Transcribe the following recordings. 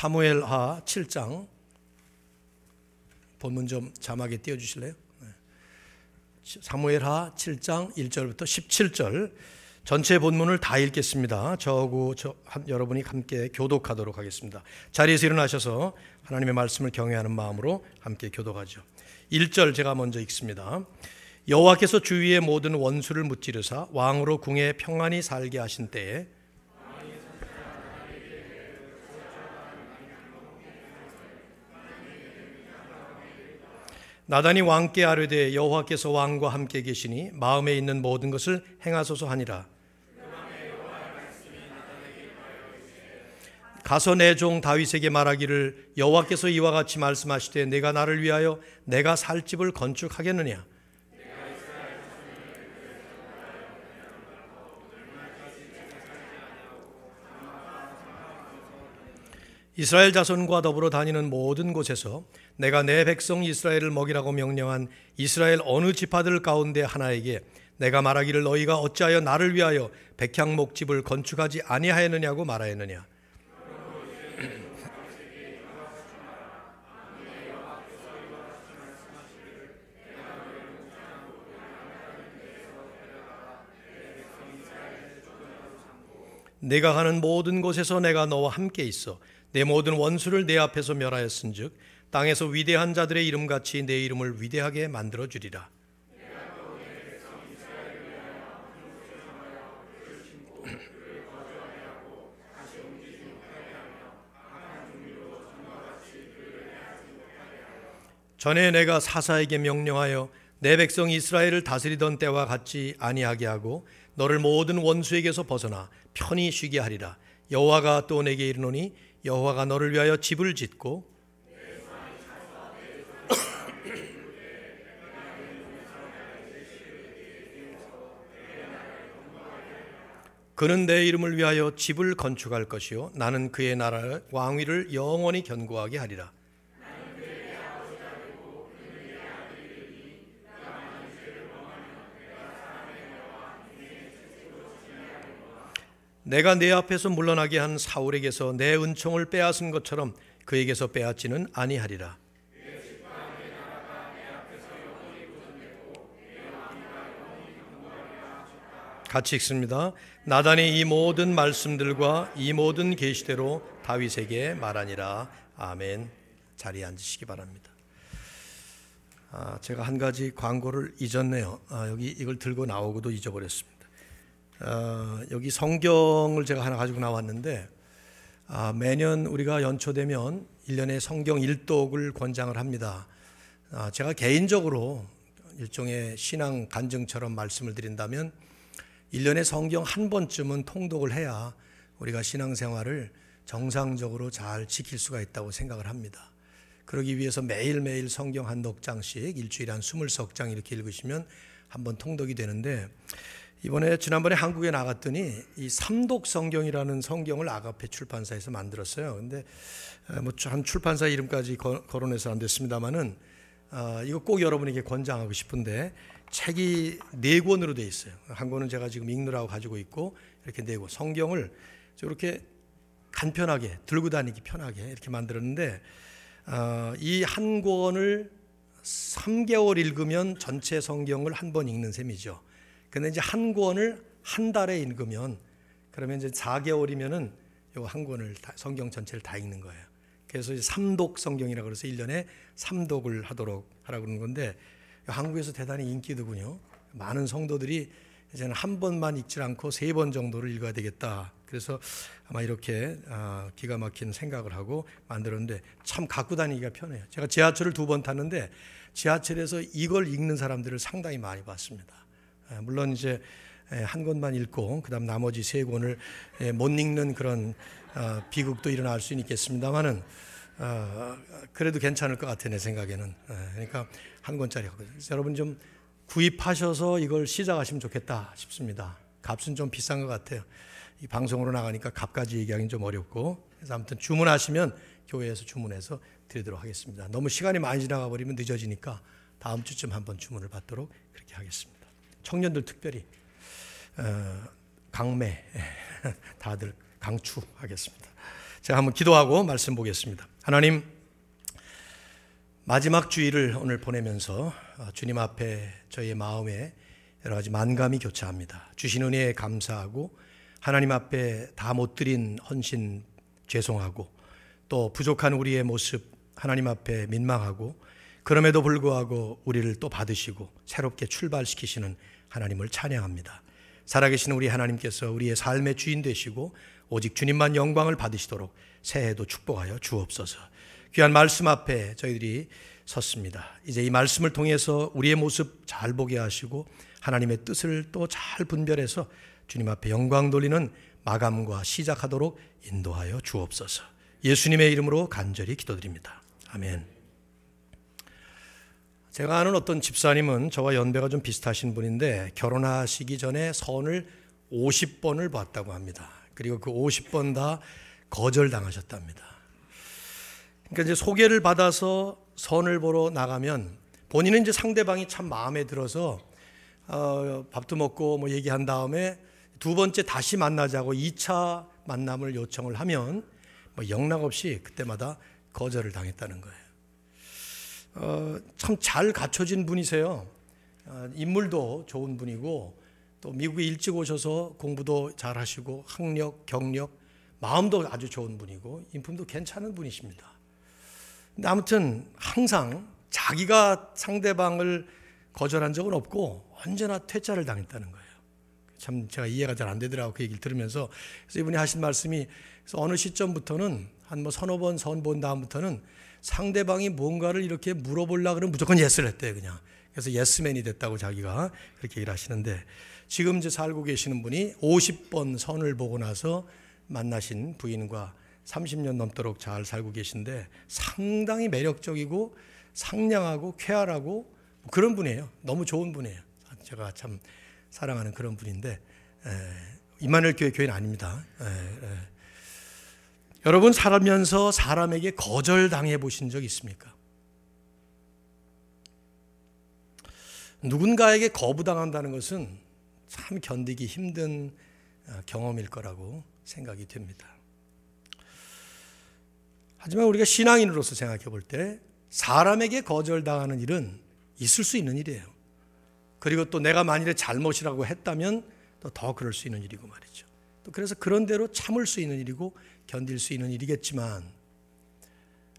사무엘하 7장 본문 좀 자막에 띄워주실래요? 사무엘하 7장 1절부터 17절 전체 본문을 다 읽겠습니다. 저하고 여러분이 함께 교독하도록 하겠습니다. 자리에서 일어나셔서 하나님의 말씀을 경외하는 마음으로 함께 교독하죠. 1절 제가 먼저 읽습니다. 여호와께서 주위의 모든 원수를 무찌르사 왕으로 궁에 평안히 살게 하신 때에 나단이 왕께 아뢰되 여호와께서 왕과 함께 계시니 마음에 있는 모든 것을 행하소서 하니라. 가서 내 종 다윗에게 말하기를 여호와께서 이와 같이 말씀하시되 내가 나를 위하여 내가 살 집을 건축하겠느냐. 이스라엘 자손과 더불어 다니는 모든 곳에서 내가 내 백성 이스라엘을 먹이라고 명령한 이스라엘 어느 지파들 가운데 하나에게 내가 말하기를 너희가 어찌하여 나를 위하여 백향목집을 건축하지 아니하였느냐고 말하였느냐. 내가 가는 모든 곳에서 내가 너와 함께 있어 내 모든 원수를 내 앞에서 멸하였은즉 땅에서 위대한 자들의 이름같이 내 이름을 위대하게 만들어 주리라. 전에 내가 사사에게 명령하여 내 백성 이스라엘을 다스리던 때와 같이 아니하게 하고 너를 모든 원수에게서 벗어나 편히 쉬게 하리라. 여호와가 또 내게 이르노니 여호와가 너를 위하여 집을 짓고 그는 내 이름을 위하여 집을 건축할 것이요 나는 그의 나라 왕위를 영원히 견고하게 하리라. 내가 내 앞에서 물러나게 한 사울에게서 내 은총을 빼앗은 것처럼 그에게서 빼앗지는 아니하리라. 같이 읽습니다. 나단이 이 모든 말씀들과 이 모든 계시대로 다윗에게 말하니라. 아멘. 자리에 앉으시기 바랍니다. 제가 한 가지 광고를 잊었네요. 여기 이걸 들고 나오고도 잊어버렸습니다. 여기 성경을 제가 하나 가지고 나왔는데 매년 우리가 연초되면 1년에 성경 일독을 권장을 합니다. 제가 개인적으로 일종의 신앙 간증처럼 말씀을 드린다면 1년에 성경 한 번쯤은 통독을 해야 우리가 신앙생활을 정상적으로 잘 지킬 수가 있다고 생각을 합니다. 그러기 위해서 매일매일 성경 한 넉장씩 일주일에 한 20석 이렇게 읽으시면 한 번 통독이 되는데 지난번에 한국에 나갔더니 이 삼독 성경이라는 성경을 아가페 출판사에서 만들었어요. 근데 한 출판사 이름까지 거론해서 안 됐습니다만은 이거 꼭 여러분에게 권장하고 싶은데 책이 4권으로 되어 있어요. 한 권은 제가 지금 읽느라고 가지고 있고 이렇게 4권 성경을 이렇게 간편하게 들고 다니기 편하게 이렇게 만들었는데 이 한 권을 3개월 읽으면 전체 성경을 한 번 읽는 셈이죠. 근데 이제 한 권을 한 달에 읽으면 그러면 이제 4개월이면은 요 한 권을 성경 전체를 다 읽는 거예요. 그래서 이제 3독 성경이라고 해서 1년에 3독을 하라고 그러는 건데 한국에서 대단히 인기더군요. 많은 성도들이 이제는 한 번만 읽지 않고 3번 정도를 읽어야 되겠다. 그래서 아마 이렇게 기가 막힌 생각을 하고 만들었는데 참 갖고 다니기가 편해요. 제가 지하철을 2번 탔는데 지하철에서 이걸 읽는 사람들을 상당히 많이 봤습니다. 물론 이제 한 권만 읽고 그다음 나머지 3권을 못 읽는 그런 비극도 일어날 수는 있겠습니다만은 그래도 괜찮을 것 같아요, 내 생각에는. 그러니까 한 권짜리 하거든요. 여러분 좀 구입하셔서 이걸 시작하시면 좋겠다 싶습니다. 값은 좀 비싼 것 같아요. 이 방송으로 나가니까 값까지 얘기하기는 좀 어렵고, 그래서 아무튼 주문하시면 교회에서 주문해서 드리도록 하겠습니다. 너무 시간이 많이 지나가 버리면 늦어지니까 다음 주쯤 한번 주문을 받도록 그렇게 하겠습니다. 청년들 특별히 강매 다들 강추하겠습니다. 제가 한번 기도하고 말씀 보겠습니다. 하나님, 마지막 주일을 오늘 보내면서 주님 앞에 저희의 마음에 여러 가지 만감이 교차합니다. 주신 은혜에 감사하고 하나님 앞에 다 못 드린 헌신 죄송하고 또 부족한 우리의 모습 하나님 앞에 민망하고 그럼에도 불구하고 우리를 또 받으시고 새롭게 출발시키시는 하나님을 찬양합니다. 살아계신 우리 하나님께서 우리의 삶의 주인 되시고 오직 주님만 영광을 받으시도록 새해도 축복하여 주옵소서. 귀한 말씀 앞에 저희들이 섰습니다. 이제 이 말씀을 통해서 우리의 모습 잘 보게 하시고 하나님의 뜻을 또 잘 분별해서 주님 앞에 영광 돌리는 마감과 시작하도록 인도하여 주옵소서. 예수님의 이름으로 간절히 기도드립니다. 아멘. 제가 아는 어떤 집사님은 저와 연배가 좀 비슷하신 분인데 결혼하시기 전에 선을 50번을 봤다고 합니다. 그리고 그 50번 다 거절당하셨답니다. 그러니까 이제 소개를 받아서 선을 보러 나가면 본인은 이제 상대방이 참 마음에 들어서 밥도 먹고 뭐 얘기한 다음에 두 번째 다시 만나자고 2차 만남을 요청을 하면 뭐 영락없이 그때마다 거절을 당했다는 거예요. 참 잘 갖춰진 분이세요. 인물도 좋은 분이고 또 미국에 일찍 오셔서 공부도 잘 하시고 학력, 경력, 마음도 아주 좋은 분이고 인품도 괜찮은 분이십니다. 근데 아무튼 항상 자기가 상대방을 거절한 적은 없고 언제나 퇴짜를 당했다는 거예요. 참 제가 이해가 잘 안 되더라고요. 그 얘기를 들으면서. 그래서 이분이 하신 말씀이 그래서 어느 시점부터는 한 뭐 서너 번 선 본 다음부터는 상대방이 뭔가를 이렇게 물어보려고 그러면 무조건 예스를 했대요, 그냥. 그래서 예스맨이 됐다고 자기가 그렇게 얘기를 하시는데 지금 이제 살고 계시는 분이 50번 선을 보고 나서 만나신 부인과 30년 넘도록 잘 살고 계신데 상당히 매력적이고 상냥하고 쾌활하고 그런 분이에요. 너무 좋은 분이에요. 제가 참 사랑하는 그런 분인데 임마누엘 교회는 아닙니다. 여러분 살면서 사람에게 거절당해 보신 적 있습니까? 누군가에게 거부당한다는 것은 참 견디기 힘든 경험일 거라고 생각이 됩니다. 하지만 우리가 신앙인으로서 생각해 볼 때 사람에게 거절당하는 일은 있을 수 있는 일이에요. 그리고 또 내가 만일에 잘못이라고 했다면 또 더 그럴 수 있는 일이고 말이죠. 또 그래서 그런 대로 참을 수 있는 일이고 견딜 수 있는 일이겠지만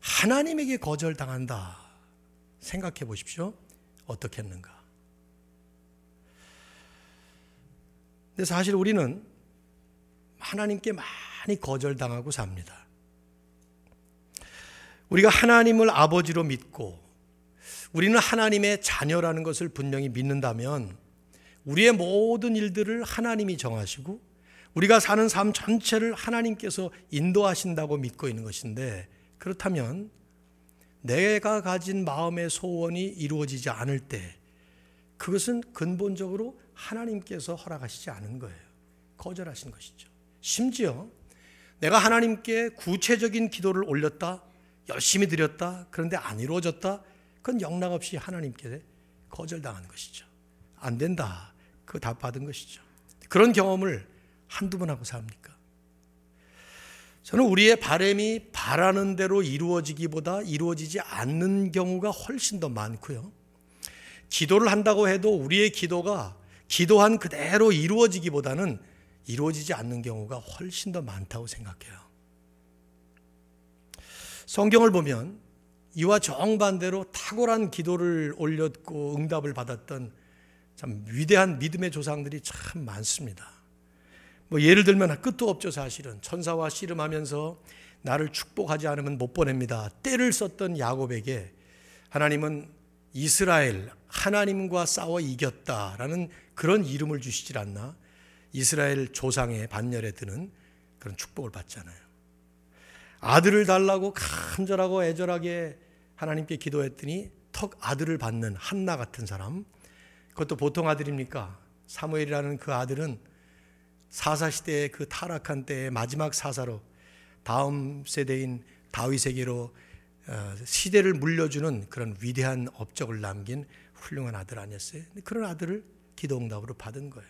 하나님에게 거절당한다 생각해 보십시오. 어떻게 했는가? 근데 사실 우리는 하나님께 많이 거절당하고 삽니다. 우리가 하나님을 아버지로 믿고 우리는 하나님의 자녀라는 것을 분명히 믿는다면 우리의 모든 일들을 하나님이 정하시고 우리가 사는 삶 전체를 하나님께서 인도하신다고 믿고 있는 것인데 그렇다면 내가 가진 마음의 소원이 이루어지지 않을 때 그것은 근본적으로 하나님께서 허락하시지 않은 거예요. 거절하신 것이죠. 심지어 내가 하나님께 구체적인 기도를 올렸다, 열심히 드렸다, 그런데 안 이루어졌다, 그건 영락없이 하나님께 거절당한 것이죠. 안 된다, 그거 다 받은 것이죠. 그런 경험을 한두 번 하고 삽니까? 저는 우리의 바람이 바라는 대로 이루어지기보다 이루어지지 않는 경우가 훨씬 더 많고요. 기도를 한다고 해도 우리의 기도가 기도한 그대로 이루어지기보다는 이루어지지 않는 경우가 훨씬 더 많다고 생각해요. 성경을 보면 이와 정반대로 탁월한 기도를 올렸고 응답을 받았던 참 위대한 믿음의 조상들이 참 많습니다. 뭐 예를 들면 끝도 없죠. 사실은 천사와 씨름하면서 나를 축복하지 않으면 못 보냅니다. 때를 썼던 야곱에게 하나님은 이스라엘, 하나님과 싸워 이겼다라는 그런 이름을 주시질 않나? 이스라엘 조상의 반열에 드는 그런 축복을 받잖아요. 아들을 달라고 간절하고 애절하게 하나님께 기도했더니 턱 아들을 받는 한나 같은 사람, 그것도 보통 아들입니까? 사무엘이라는 그 아들은 사사시대의 그 타락한 때의 마지막 사사로 다음 세대인 다윗에게로 시대를 물려주는 그런 위대한 업적을 남긴 훌륭한 아들 아니었어요? 그런 아들을 기도응답으로 받은 거예요.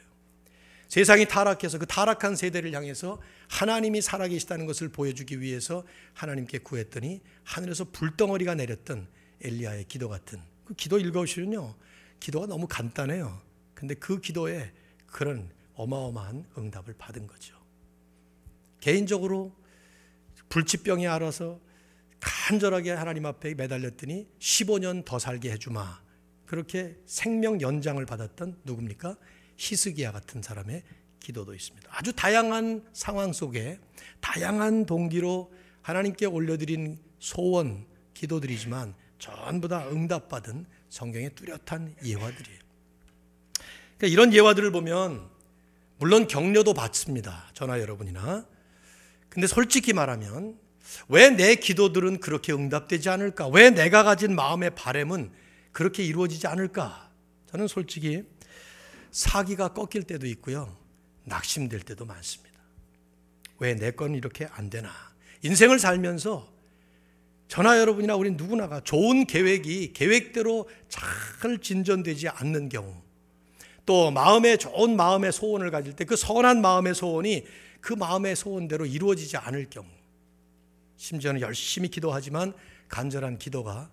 세상이 타락해서 그 타락한 세대를 향해서 하나님이 살아계시다는 것을 보여주기 위해서 하나님께 구했더니 하늘에서 불덩어리가 내렸던 엘리야의 기도 같은 그 기도 읽어보시면요, 기도가 너무 간단해요. 근데 그 기도에 그런 어마어마한 응답을 받은 거죠. 개인적으로 불치병이 알아서 간절하게 하나님 앞에 매달렸더니 15년 더 살게 해주마, 그렇게 생명 연장을 받았던 누굽니까? 히스기야 같은 사람의 기도도 있습니다. 아주 다양한 상황 속에 다양한 동기로 하나님께 올려드린 소원, 기도들이지만 전부 다 응답받은 성경의 뚜렷한 예화들이에요. 그러니까 이런 예화들을 보면 물론 격려도 받습니다. 저나 여러분이나. 근데 솔직히 말하면 왜 내 기도들은 그렇게 응답되지 않을까? 왜 내가 가진 마음의 바람은 그렇게 이루어지지 않을까? 저는 솔직히 사기가 꺾일 때도 있고요, 낙심될 때도 많습니다. 왜 내 건 이렇게 안 되나? 인생을 살면서 저나 여러분이나 우리 누구나가 좋은 계획이 계획대로 잘 진전되지 않는 경우, 또 마음에 좋은 마음의 소원을 가질 때 그 선한 마음의 소원이 그 마음의 소원대로 이루어지지 않을 경우, 심지어는 열심히 기도하지만 간절한 기도가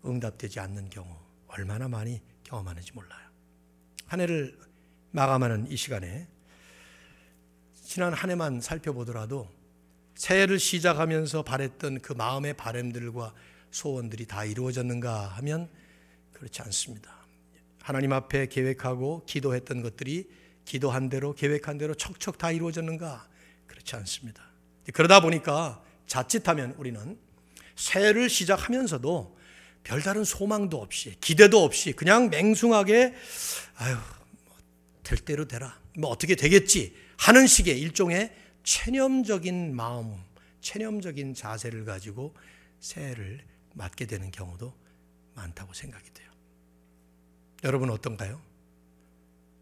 응답되지 않는 경우 얼마나 많이 경험하는지 몰라요. 한 해를 마감하는 이 시간에 지난 한 해만 살펴보더라도 새해를 시작하면서 바랬던 그 마음의 바람들과 소원들이 다 이루어졌는가 하면 그렇지 않습니다. 하나님 앞에 계획하고 기도했던 것들이 기도한 대로 계획한 대로 척척 다 이루어졌는가? 그렇지 않습니다. 그러다 보니까 자칫하면 우리는 새해를 시작하면서도 별다른 소망도 없이 기대도 없이 그냥 맹숭하게 될 대로 되라, 어떻게 되겠지 하는 식의 일종의 체념적인 마음, 체념적인 자세를 가지고 새해를 맞게 되는 경우도 많다고 생각이 돼요. 여러분은 어떤가요?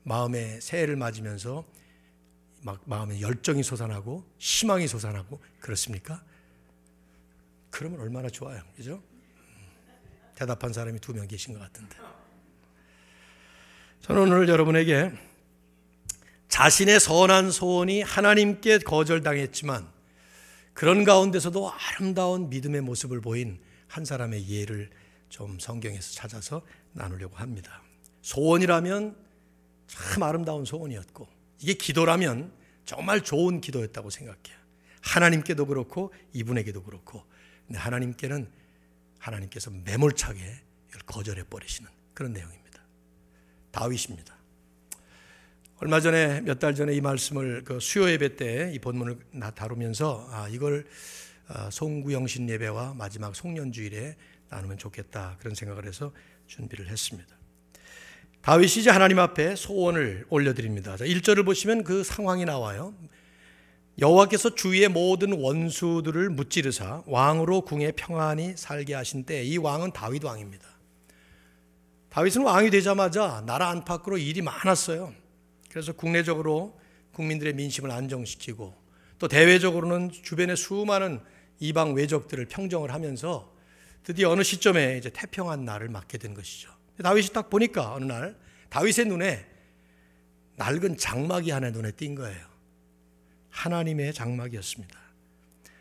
마음에 새해를 맞으면서 막 마음에 열정이 솟아나고 희망이 솟아나고 그렇습니까? 그러면 얼마나 좋아요, 그죠? 대답한 사람이 2명 계신 것 같은데. 저는 오늘 여러분에게 자신의 선한 소원이 하나님께 거절당했지만 그런 가운데서도 아름다운 믿음의 모습을 보인 한 사람의 예를 좀 성경에서 찾아서 나누려고 합니다. 소원이라면 참 아름다운 소원이었고 이게 기도라면 정말 좋은 기도였다고 생각해요. 하나님께도 그렇고 이분에게도 그렇고. 근데 하나님께서 매몰차게 이걸 거절해 버리시는 그런 내용입니다. 다윗입니다. 얼마 전에 몇 달 전에 이 말씀을 수요 예배 때 이 본문을 다루면서 이걸 송구영신 예배와 마지막 송년주일에 나누면 좋겠다 그런 생각을 해서 준비를 했습니다. 다윗이 이제 하나님 앞에 소원을 올려드립니다. 1절을 보시면 그 상황이 나와요. 여호와께서 주위의 모든 원수들을 무찌르사 왕으로 궁에 평안히 살게 하신 때, 이 왕은 다윗 왕입니다. 다윗은 왕이 되자마자 나라 안팎으로 일이 많았어요. 그래서 국내적으로 국민들의 민심을 안정시키고 또 대외적으로는 주변의 수많은 이방 외적들을 평정을 하면서 드디어 어느 시점에 이제 태평한 날을 맞게 된 것이죠. 다윗이 딱 보니까 어느 날 다윗의 눈에 낡은 장막이 하나 눈에 띈 거예요. 하나님의 장막이었습니다.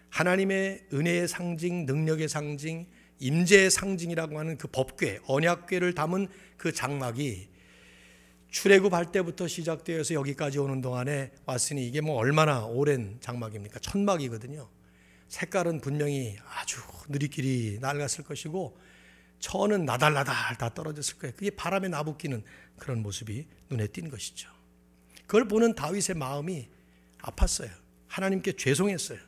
하나님의 은혜의 상징, 능력의 상징, 임재의 상징이라고 하는 그 법궤, 언약궤를 담은 그 장막이 출애굽할 때부터 시작되어서 여기까지 오는 동안에 왔으니 이게 얼마나 오랜 장막입니까? 천막이거든요. 색깔은 분명히 아주 느리끼리 낡았을 것이고 천은 나달나달 다 떨어졌을 거예요. 그게 바람에 나부끼는 그런 모습이 눈에 띈 것이죠. 그걸 보는 다윗의 마음이 아팠어요. 하나님께 죄송했어요.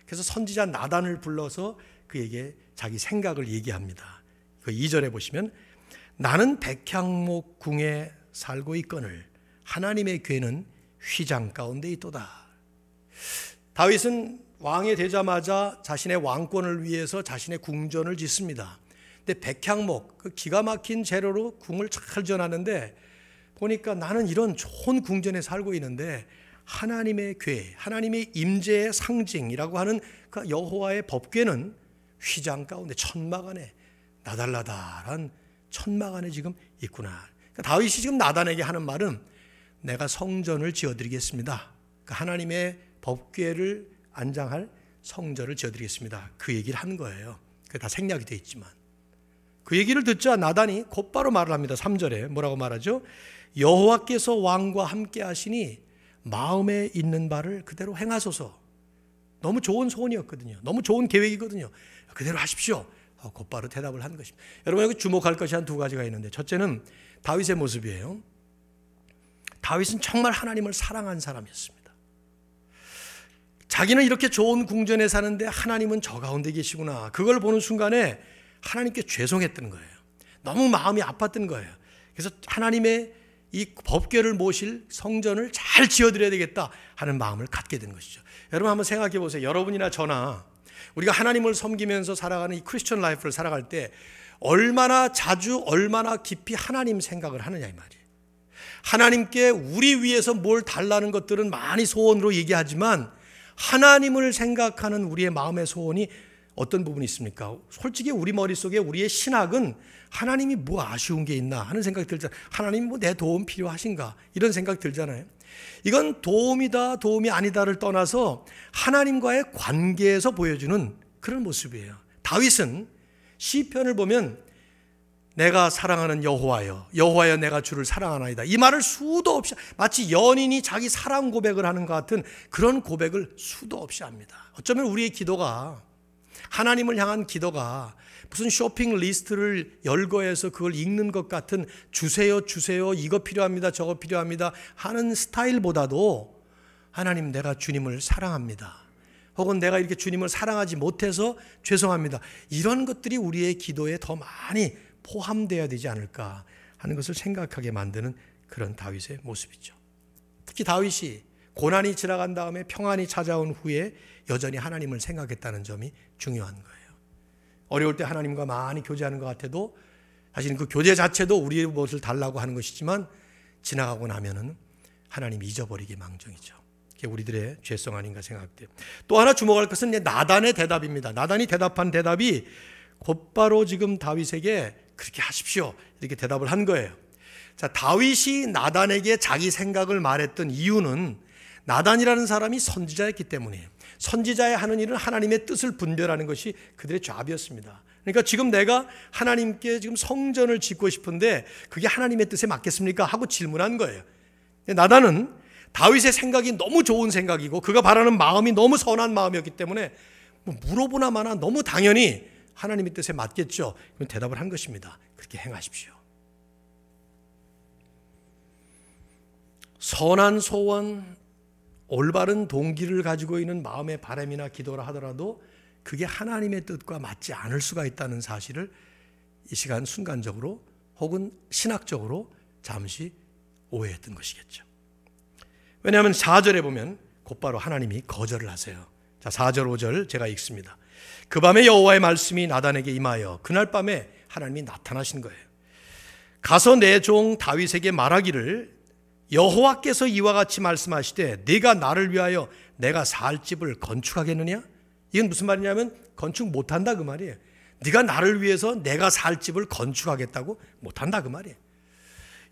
그래서 선지자 나단을 불러서 그에게 자기 생각을 얘기합니다. 그 2절에 보시면 나는 백향목 궁에 살고 있거늘 하나님의 궤는 휘장 가운데 있도다. 다윗은 왕이 되자마자 자신의 왕권을 위해서 자신의 궁전을 짓습니다. 근데 백향목, 그 기가 막힌 재료로 궁을 잘 지어놨는데 보니까 나는 이런 좋은 궁전에 살고 있는데 하나님의 궤, 하나님의 임재의 상징이라고 하는 그 여호와의 법궤는 휘장 가운데 천막 안에 나달나달한 천막 안에 지금 있구나. 그러니까 다윗이 지금 나단에게 하는 말은 내가 성전을 지어드리겠습니다. 하나님의 법궤를 안장할 성전을 지어드리겠습니다. 그 얘기를 한 거예요. 그게 다 생략이 되어 있지만 그 얘기를 듣자 나단이 곧바로 말을 합니다. 3절에 뭐라고 말하죠? 여호와께서 왕과 함께 하시니 마음에 있는 바를 그대로 행하소서. 너무 좋은 소원이었거든요. 너무 좋은 계획이거든요. 그대로 하십시오. 곧바로 대답을 한 것입니다. 여러분 여기 주목할 것이 한 두 가지가 있는데, 첫째는 다윗의 모습이에요. 다윗은 정말 하나님을 사랑한 사람이었습니다. 자기는 이렇게 좋은 궁전에 사는데 하나님은 저 가운데 계시구나. 그걸 보는 순간에 하나님께 죄송했던 거예요. 너무 마음이 아팠던 거예요. 그래서 하나님의 이 법궤를 모실 성전을 잘 지어드려야 되겠다 하는 마음을 갖게 된 것이죠. 여러분 한번 생각해 보세요. 여러분이나 저나 우리가 하나님을 섬기면서 살아가는 이 크리스천 라이프를 살아갈 때 얼마나 자주 얼마나 깊이 하나님 생각을 하느냐 이 말이에요. 하나님께 우리 위해서 뭘 달라는 것들은 많이 소원으로 얘기하지만 하나님을 생각하는 우리의 마음의 소원이 어떤 부분이 있습니까? 솔직히 우리 머릿속에 우리의 신학은 하나님이 뭐 아쉬운 게 있나 하는 생각이 들잖아요. 하나님이 뭐 내 도움 필요하신가 이런 생각이 들잖아요. 이건 도움이다 도움이 아니다를 떠나서 하나님과의 관계에서 보여주는 그런 모습이에요. 다윗은 시편을 보면 내가 사랑하는 여호와여, 여호와여 내가 주를 사랑하나이다, 이 말을 수도 없이, 마치 연인이 자기 사랑 고백을 하는 것 같은 그런 고백을 수도 없이 합니다. 어쩌면 우리의 기도가, 하나님을 향한 기도가 무슨 쇼핑 리스트를 열거해서 그걸 읽는 것 같은 주세요 주세요 이거 필요합니다 저거 필요합니다 하는 스타일보다도 하나님 내가 주님을 사랑합니다, 혹은 내가 이렇게 주님을 사랑하지 못해서 죄송합니다, 이런 것들이 우리의 기도에 더 많이 포함되어야 되지 않을까 하는 것을 생각하게 만드는 그런 다윗의 모습이죠. 특히 다윗이 고난이 지나간 다음에 평안이 찾아온 후에 여전히 하나님을 생각했다는 점이 중요한 거예요. 어려울 때 하나님과 많이 교제하는 것 같아도 사실 그 교제 자체도 우리의 무엇을 달라고 하는 것이지만 지나가고 나면은 하나님 잊어버리기 망정이죠. 그게 우리들의 죄성 아닌가 생각돼요. 또 하나 주목할 것은 나단의 대답입니다. 나단이 대답한 대답이 곧바로 지금 다윗에게 그렇게 하십시오 이렇게 대답을 한 거예요. 자, 다윗이 나단에게 자기 생각을 말했던 이유는 나단이라는 사람이 선지자였기 때문이에요. 선지자의 하는 일은 하나님의 뜻을 분별하는 것이 그들의 잡이었습니다. 그러니까 지금 내가 하나님께 지금 성전을 짓고 싶은데 그게 하나님의 뜻에 맞겠습니까? 하고 질문한 거예요. 나단은 다윗의 생각이 너무 좋은 생각이고 그가 바라는 마음이 너무 선한 마음이었기 때문에 물어보나 마나 너무 당연히 하나님의 뜻에 맞겠죠. 그럼 대답을 한 것입니다. 그렇게 행하십시오. 선한 소원, 올바른 동기를 가지고 있는 마음의 바람이나 기도라 하더라도 그게 하나님의 뜻과 맞지 않을 수가 있다는 사실을 이 시간 순간적으로 혹은 신학적으로 잠시 오해했던 것이겠죠. 왜냐하면 4절에 보면 곧바로 하나님이 거절을 하세요. 자, 4절 5절 제가 읽습니다. 그 밤에 여호와의 말씀이 나단에게 임하여 그날 밤에 하나님이 나타나신 거예요. 가서 내 종 다윗에게 말하기를 여호와께서 이와 같이 말씀하시되 네가 나를 위하여 내가 살 집을 건축하겠느냐? 이건 무슨 말이냐면 건축 못한다 그 말이에요. 네가 나를 위해서 내가 살 집을 건축하겠다고 못한다 그 말이에요.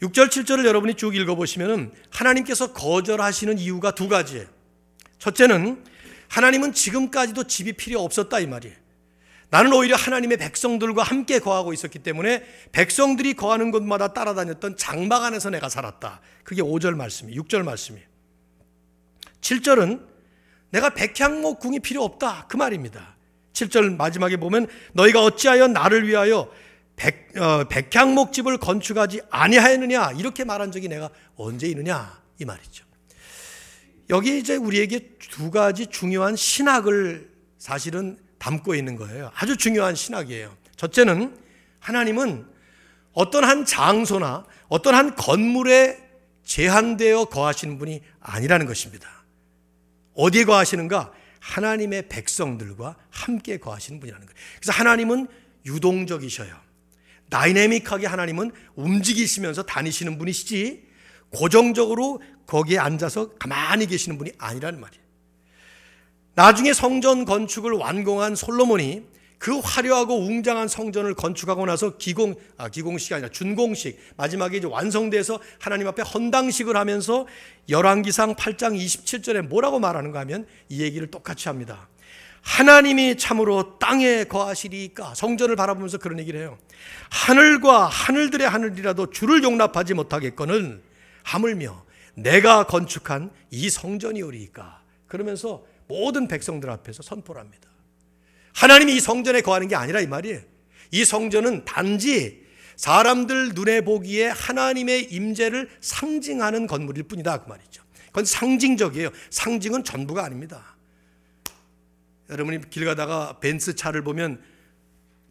6절 7절을 여러분이 쭉 읽어보시면 하나님께서 거절하시는 이유가 두 가지예요. 첫째는 하나님은 지금까지도 집이 필요 없었다 이 말이에요. 나는 오히려 하나님의 백성들과 함께 거하고 있었기 때문에 백성들이 거하는 곳마다 따라다녔던 장막 안에서 내가 살았다. 그게 5절 말씀이에요. 6절 말씀이에요. 7절은 내가 백향목 궁이 필요 없다 그 말입니다. 7절 마지막에 보면 너희가 어찌하여 나를 위하여 백향목집을 건축하지 아니하였느냐 이렇게 말한 적이 내가 언제 있느냐 이 말이죠. 여기 이제 우리에게 두 가지 중요한 신학을 사실은 담고 있는 거예요. 아주 중요한 신학이에요. 첫째는 하나님은 어떤 한 장소나 어떤 한 건물에 제한되어 거하시는 분이 아니라는 것입니다. 어디에 거하시는가? 하나님의 백성들과 함께 거하시는 분이라는 거예요. 그래서 하나님은 유동적이셔요. 다이내믹하게 하나님은 움직이시면서 다니시는 분이시지 고정적으로 거기에 앉아서 가만히 계시는 분이 아니라는 말이에요. 나중에 성전 건축을 완공한 솔로몬이 그 화려하고 웅장한 성전을 건축하고 나서 기공식이 아니라 준공식, 마지막에 이제 완성돼서 하나님 앞에 헌당식을 하면서 열왕기상 8장 27절에 뭐라고 말하는가 하면 이 얘기를 똑같이 합니다. 하나님이 참으로 땅에 거하시리이까. 성전을 바라보면서 그런 얘기를 해요. 하늘과 하늘들의 하늘이라도 주를 용납하지 못하겠거늘 하물며 내가 건축한 이 성전이오리이까. 그러면서 모든 백성들 앞에서 선포를 합니다. 하나님이 이 성전에 거하는 게 아니라 이 말이에요. 이 성전은 단지 사람들 눈에 보기에 하나님의 임재를 상징하는 건물일 뿐이다 그 말이죠. 그건 상징적이에요. 상징은 전부가 아닙니다. 여러분이 길 가다가 벤츠 차를 보면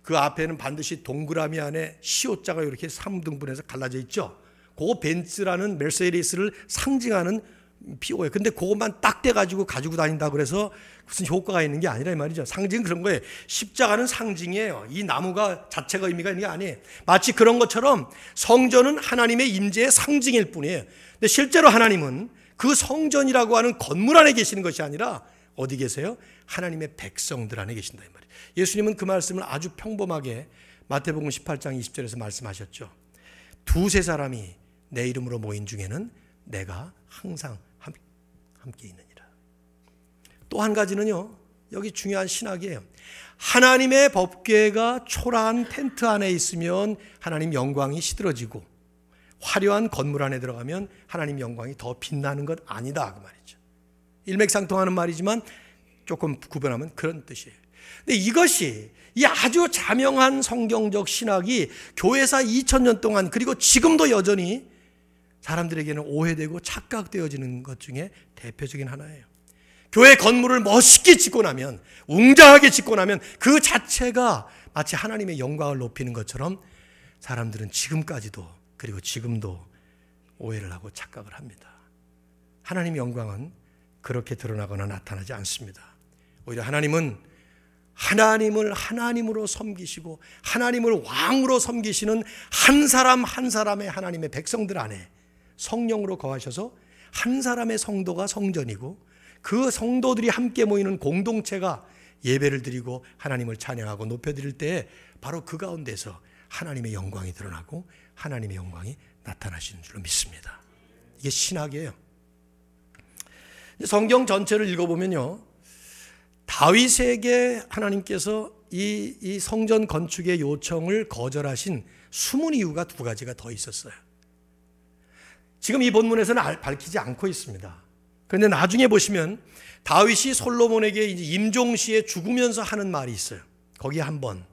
그 앞에는 반드시 동그라미 안에 시옷자가 이렇게 3등분해서 갈라져 있죠. 그 벤츠라는 메르세데스를 상징하는 비호예요. 근데 그것만 딱 떼가지고 가지고 다닌다 그래서 무슨 효과가 있는 게 아니라 이 말이죠. 상징은 그런 거예요. 십자가는 상징이에요. 이 나무가 자체가 의미가 있는 게 아니에요. 마치 그런 것처럼 성전은 하나님의 임재의 상징일 뿐이에요. 근데 실제로 하나님은 그 성전이라고 하는 건물 안에 계시는 것이 아니라 어디 계세요? 하나님의 백성들 안에 계신다 이 말이에요. 예수님은 그 말씀을 아주 평범하게 마태복음 18장 20절에서 말씀하셨죠. 두세 사람이 내 이름으로 모인 중에는 내가 항상 함께 있느니라. 또 한 가지는요, 여기 중요한 신학이에요. 하나님의 법궤가 초라한 텐트 안에 있으면 하나님 영광이 시들어지고 화려한 건물 안에 들어가면 하나님 영광이 더 빛나는 것 아니다 그 말이죠. 일맥상통하는 말이지만 조금 구별하면 그런 뜻이에요. 근데 이것이 이 아주 자명한 성경적 신학이 교회사 2000년 동안 그리고 지금도 여전히 사람들에게는 오해되고 착각되어지는 것 중에 대표적인 하나예요. 교회 건물을 멋있게 짓고 나면, 웅장하게 짓고 나면 그 자체가 마치 하나님의 영광을 높이는 것처럼 사람들은 지금까지도 그리고 지금도 오해를 하고 착각을 합니다. 하나님의 영광은 그렇게 드러나거나 나타나지 않습니다. 오히려 하나님은 하나님을 하나님으로 섬기시고 하나님을 왕으로 섬기시는 한 사람 한 사람의 하나님의 백성들 안에 성령으로 거하셔서 한 사람의 성도가 성전이고 그 성도들이 함께 모이는 공동체가 예배를 드리고 하나님을 찬양하고 높여드릴 때 바로 그 가운데서 하나님의 영광이 드러나고 하나님의 영광이 나타나시는 줄로 믿습니다. 이게 신학이에요. 성경 전체를 읽어보면요, 다윗에게 하나님께서 이 성전 건축의 요청을 거절하신 숨은 이유가 두 가지가 더 있었어요. 지금 이 본문에서는 밝히지 않고 있습니다. 그런데 나중에 보시면 다윗이 솔로몬에게 임종시에 죽으면서 하는 말이 있어요. 거기에 한 번.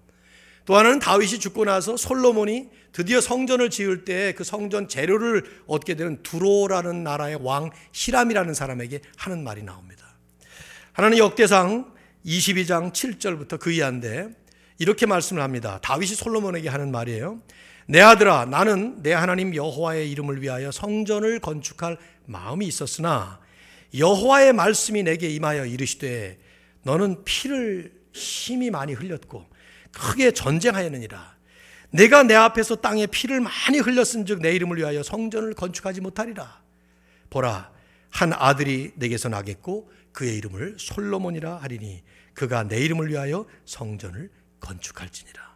또 하나는 다윗이 죽고 나서 솔로몬이 드디어 성전을 지을 때 그 성전 재료를 얻게 되는 두로라는 나라의 왕 히람이라는 사람에게 하는 말이 나옵니다. 하나는 역대상 22장 7절부터 그 이하인데 이렇게 말씀을 합니다. 다윗이 솔로몬에게 하는 말이에요. 내 아들아, 나는 내 하나님 여호와의 이름을 위하여 성전을 건축할 마음이 있었으나 여호와의 말씀이 내게 임하여 이르시되 너는 피를 심히 많이 흘렸고 크게 전쟁하였느니라. 내가 내 앞에서 땅에 피를 많이 흘렸은즉 내 이름을 위하여 성전을 건축하지 못하리라. 보라, 한 아들이 내게서 나겠고 그의 이름을 솔로몬이라 하리니 그가 내 이름을 위하여 성전을 건축할지니라.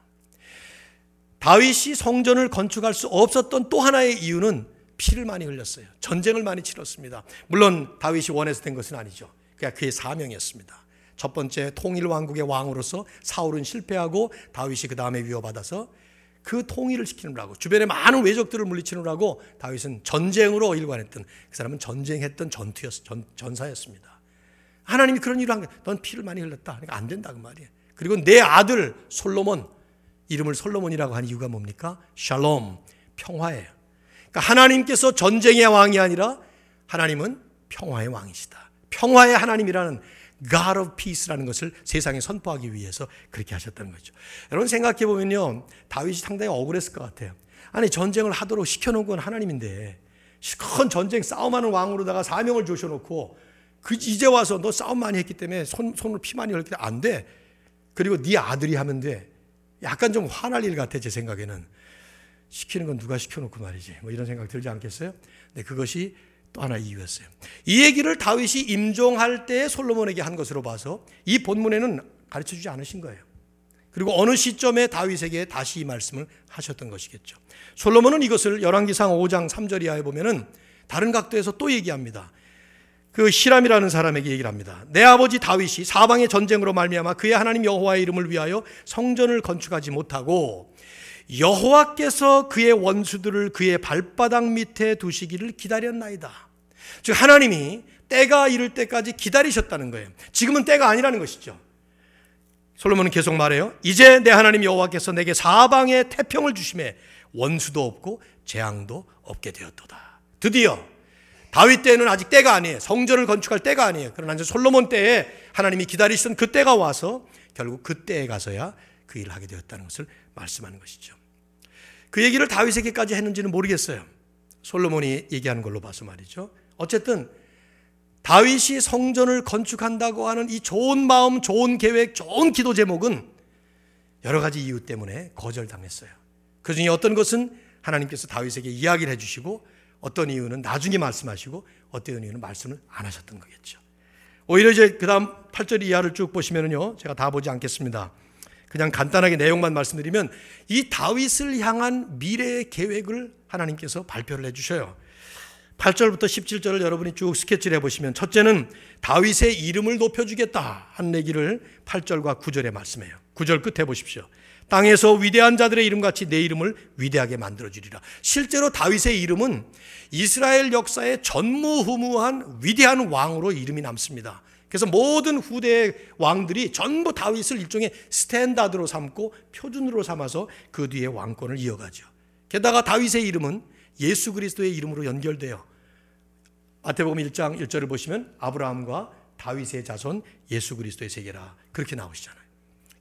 다윗이 성전을 건축할 수 없었던 또 하나의 이유는 피를 많이 흘렸어요. 전쟁을 많이 치렀습니다. 물론 다윗이 원해서 된 것은 아니죠. 그냥 그의 사명이었습니다. 첫 번째 통일 왕국의 왕으로서 사울은 실패하고 다윗이 그 다음에 위협받아서 그 통일을 시키느라고 주변에 많은 외적들을 물리치느라고 다윗은 전쟁으로 일관했던, 그 사람은 전쟁했던 전사였습니다. 하나님이 그런 일을 한 거예요. 넌 피를 많이 흘렸다. 그러니까 안 된다 그 말이에요. 그리고 내 아들 솔로몬, 이름을 솔로몬이라고 한 이유가 뭡니까? 샬롬, 평화예요. 그러니까 하나님께서 전쟁의 왕이 아니라 하나님은 평화의 왕이시다. 평화의 하나님이라는 God of Peace라는 것을 세상에 선포하기 위해서 그렇게 하셨다는 거죠. 여러분 생각해 보면요, 다윗이 상당히 억울했을 것 같아요. 아니 전쟁을 하도록 시켜놓은 건 하나님인데 큰 전쟁 싸움하는 왕으로다가 사명을 주셔놓고 이제 와서 너 싸움 많이 했기 때문에 손으로 피 많이 흘렸기 때문에 안 돼. 그리고 네 아들이 하면 돼. 약간 좀 화날 일 같아 제 생각에는. 시키는 건 누가 시켜놓고 말이지. 뭐 이런 생각 들지 않겠어요? 네, 그것이 또 하나 이유였어요. 이 얘기를 다윗이 임종할 때 솔로몬에게 한 것으로 봐서 이 본문에는 가르쳐주지 않으신 거예요. 그리고 어느 시점에 다윗에게 다시 이 말씀을 하셨던 것이겠죠. 솔로몬은 이것을 열왕기상 5장 3절 이하에 보면은 다른 각도에서 또 얘기합니다. 그 히람이라는 사람에게 얘기를 합니다. 내 아버지 다윗이 사방의 전쟁으로 말미암아 그의 하나님 여호와의 이름을 위하여 성전을 건축하지 못하고 여호와께서 그의 원수들을 그의 발바닥 밑에 두시기를 기다렸나이다. 즉 하나님이 때가 이를 때까지 기다리셨다는 거예요. 지금은 때가 아니라는 것이죠. 솔로몬은 계속 말해요. 이제 내 하나님 여호와께서 내게 사방에 태평을 주심에 원수도 없고 재앙도 없게 되었도다. 드디어 다윗 때는 아직 때가 아니에요. 성전을 건축할 때가 아니에요. 그러나 이제 솔로몬 때에 하나님이 기다리시던 그 때가 와서 결국 그 때에 가서야 그 일을 하게 되었다는 것을 말씀하는 것이죠. 그 얘기를 다윗에게까지 했는지는 모르겠어요. 솔로몬이 얘기하는 걸로 봐서 말이죠. 어쨌든 다윗이 성전을 건축한다고 하는 이 좋은 마음, 좋은 계획, 좋은 기도 제목은 여러 가지 이유 때문에 거절당했어요. 그 중에 어떤 것은 하나님께서 다윗에게 이야기를 해주시고 어떤 이유는 나중에 말씀하시고 어떤 이유는 말씀을 안 하셨던 거겠죠. 오히려 이제 그 다음 8절 이하를 쭉 보시면은요, 제가 다 보지 않겠습니다. 그냥 간단하게 내용만 말씀드리면 이 다윗을 향한 미래의 계획을 하나님께서 발표를 해주셔요. 8절부터 17절을 여러분이 쭉 스케치를 해보시면 첫째는 다윗의 이름을 높여주겠다 하는 얘기를 8절과 9절에 말씀해요. 9절 끝에 보십시오. 땅에서 위대한 자들의 이름같이 내 이름을 위대하게 만들어주리라. 실제로 다윗의 이름은 이스라엘 역사의 전무후무한 위대한 왕으로 이름이 남습니다. 그래서 모든 후대의 왕들이 전부 다윗을 일종의 스탠다드로 삼고 표준으로 삼아서 그 뒤에 왕권을 이어가죠. 게다가 다윗의 이름은 예수 그리스도의 이름으로 연결돼요. 마태복음 1장 1절을 보시면 아브라함과 다윗의 자손 예수 그리스도의 세계라 그렇게 나오시잖아요.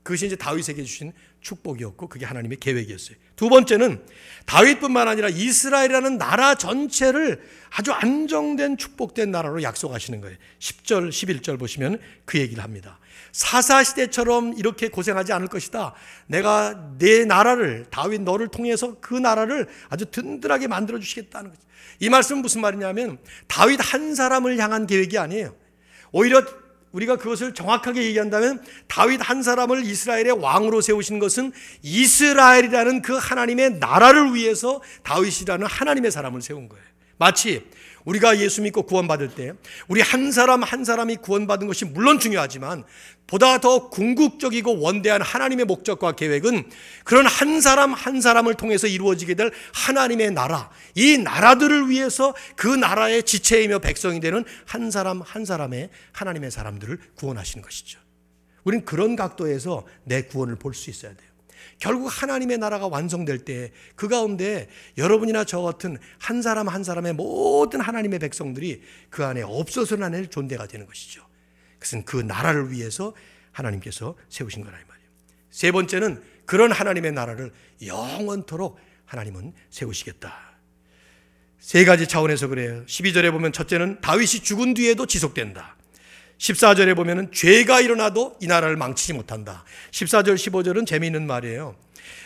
그것이 이제 다윗에게 주신 축복이었고 그게 하나님의 계획이었어요. 두 번째는 다윗뿐만 아니라 이스라엘이라는 나라 전체를 아주 안정된 축복된 나라로 약속하시는 거예요. 10절 11절 보시면 그 얘기를 합니다. 사사시대처럼 이렇게 고생하지 않을 것이다. 내가 내 나라를 다윗 너를 통해서 그 나라를 아주 든든하게 만들어 주시겠다는 거죠. 이 말씀은 무슨 말이냐면 다윗 한 사람을 향한 계획이 아니에요. 오히려 우리가 그것을 정확하게 얘기한다면 다윗 한 사람을 이스라엘의 왕으로 세우신 것은 이스라엘이라는 그 하나님의 나라를 위해서 다윗이라는 하나님의 사람을 세운 거예요. 마치 우리가 예수 믿고 구원받을 때 우리 한 사람 한 사람이 구원받은 것이 물론 중요하지만 보다 더 궁극적이고 원대한 하나님의 목적과 계획은 그런 한 사람 한 사람을 통해서 이루어지게 될 하나님의 나라, 이 나라들을 위해서 그 나라의 지체이며 백성이 되는 한 사람 한 사람의 하나님의 사람들을 구원하시는 것이죠. 우리는 그런 각도에서 내 구원을 볼 수 있어야 돼요. 결국 하나님의 나라가 완성될 때 그 가운데 여러분이나 저 같은 한 사람 한 사람의 모든 하나님의 백성들이 그 안에 없어서는 안 될 존재가 되는 것이죠. 그것은 그 나라를 위해서 하나님께서 세우신 거라 이 말이에요. 세 번째는 그런 하나님의 나라를 영원토록 하나님은 세우시겠다. 세 가지 차원에서 그래요. 12절에 보면 첫째는 다윗이 죽은 뒤에도 지속된다. 14절에 보면 죄가 일어나도 이 나라를 망치지 못한다. 14절 15절은 재미있는 말이에요.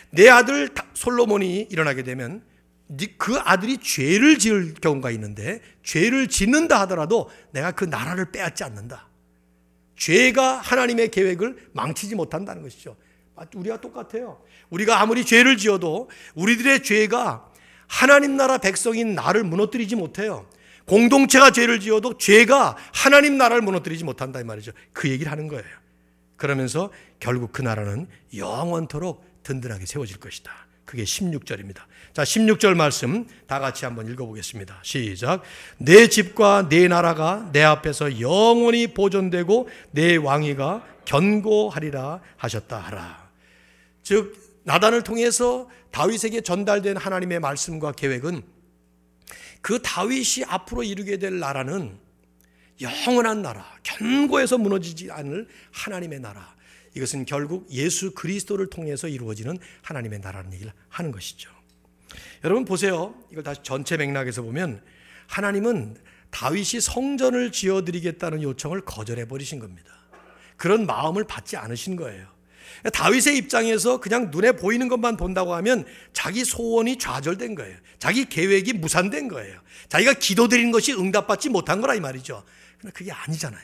내 아들 솔로몬이 일어나게 되면 그 아들이 죄를 지을 경우가 있는데 죄를 짓는다 하더라도 내가 그 나라를 빼앗지 않는다. 죄가 하나님의 계획을 망치지 못한다는 것이죠. 우리가 똑같아요. 우리가 아무리 죄를 지어도 우리들의 죄가 하나님 나라 백성인 나를 무너뜨리지 못해요. 공동체가 죄를 지어도 죄가 하나님 나라를 무너뜨리지 못한다 이 말이죠. 그 얘기를 하는 거예요. 그러면서 결국 그 나라는 영원토록 든든하게 세워질 것이다. 그게 16절입니다. 자, 16절 말씀 다 같이 한번 읽어보겠습니다. 시작. 내 집과 내 나라가 내 앞에서 영원히 보존되고 내 왕위가 견고하리라 하셨다 하라. 즉 나단을 통해서 다윗에게 전달된 하나님의 말씀과 계획은 그 다윗이 앞으로 이루게 될 나라는 영원한 나라, 견고해서 무너지지 않을 하나님의 나라. 이것은 결국 예수 그리스도를 통해서 이루어지는 하나님의 나라라는 얘기를 하는 것이죠. 여러분 보세요. 이걸 다시 전체 맥락에서 보면 하나님은 다윗이 성전을 지어드리겠다는 요청을 거절해 버리신 겁니다. 그런 마음을 받지 않으신 거예요. 다윗의 입장에서 그냥 눈에 보이는 것만 본다고 하면 자기 소원이 좌절된 거예요. 자기 계획이 무산된 거예요. 자기가 기도드린 것이 응답받지 못한 거라 이 말이죠. 그런데 그게 아니잖아요.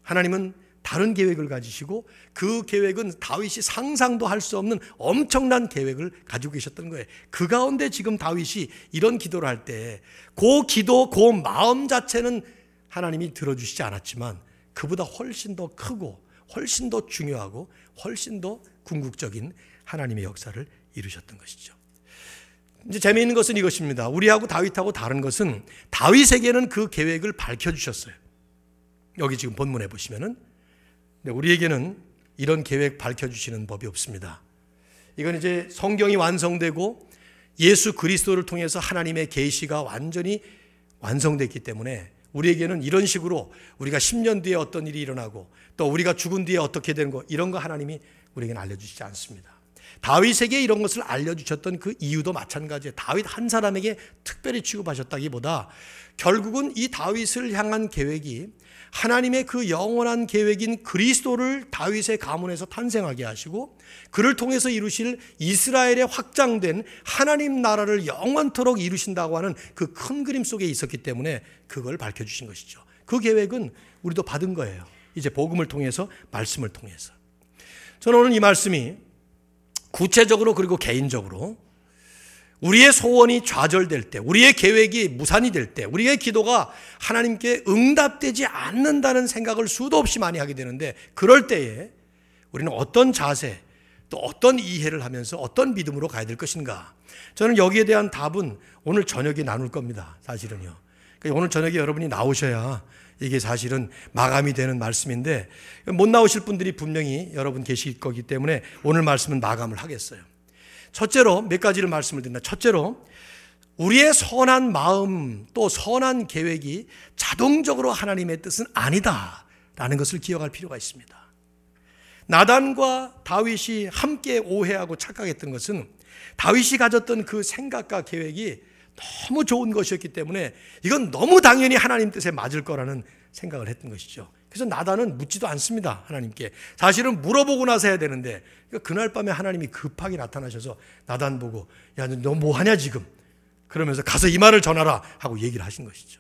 하나님은 다른 계획을 가지시고 그 계획은 다윗이 상상도 할 수 없는 엄청난 계획을 가지고 계셨던 거예요. 그 가운데 지금 다윗이 이런 기도를 할 때 그 기도, 그 마음 자체는 하나님이 들어주시지 않았지만 그보다 훨씬 더 크고 훨씬 더 중요하고 훨씬 더 궁극적인 하나님의 역사를 이루셨던 것이죠. 이제 재미있는 것은 이것입니다. 우리하고 다윗하고 다른 것은 다윗에게는 그 계획을 밝혀주셨어요. 여기 지금 본문에 보시면은 우리에게는 이런 계획 밝혀주시는 법이 없습니다. 이건 이제 성경이 완성되고 예수 그리스도를 통해서 하나님의 계시가 완전히 완성됐기 때문에 우리에게는 이런 식으로 우리가 10년 뒤에 어떤 일이 일어나고 또 우리가 죽은 뒤에 어떻게 되는 거 이런 거 하나님이 우리에게는 알려주시지 않습니다. 다윗에게 이런 것을 알려주셨던 그 이유도 마찬가지예요. 다윗 한 사람에게 특별히 취급하셨다기보다 결국은 이 다윗을 향한 계획이 하나님의 그 영원한 계획인 그리스도를 다윗의 가문에서 탄생하게 하시고 그를 통해서 이루실 이스라엘의 확장된 하나님 나라를 영원토록 이루신다고 하는 그 큰 그림 속에 있었기 때문에 그걸 밝혀주신 것이죠. 그 계획은 우리도 받은 거예요. 이제 복음을 통해서, 말씀을 통해서. 저는 오늘 이 말씀이 구체적으로 그리고 개인적으로 우리의 소원이 좌절될 때, 우리의 계획이 무산이 될 때, 우리의 기도가 하나님께 응답되지 않는다는 생각을 수도 없이 많이 하게 되는데 그럴 때에 우리는 어떤 자세, 또 어떤 이해를 하면서 어떤 믿음으로 가야 될 것인가. 저는 여기에 대한 답은 오늘 저녁에 나눌 겁니다. 사실은요. 그러니까 오늘 저녁에 여러분이 나오셔야 이게 사실은 마감이 되는 말씀인데 못 나오실 분들이 분명히 여러분 계실 거기 때문에 오늘 말씀은 마감을 하겠어요. 첫째로 몇 가지를 말씀을 드린다. 첫째로 우리의 선한 마음 또 선한 계획이 자동적으로 하나님의 뜻은 아니다라는 것을 기억할 필요가 있습니다. 나단과 다윗이 함께 오해하고 착각했던 것은 다윗이 가졌던 그 생각과 계획이 너무 좋은 것이었기 때문에 이건 너무 당연히 하나님 뜻에 맞을 거라는 생각을 했던 것이죠. 그래서 나단은 묻지도 않습니다. 하나님께. 사실은 물어보고 나서 해야 되는데 그날 밤에 하나님이 급하게 나타나셔서 나단 보고 야, 너 뭐 하냐 지금? 그러면서 가서 이 말을 전하라 하고 얘기를 하신 것이죠.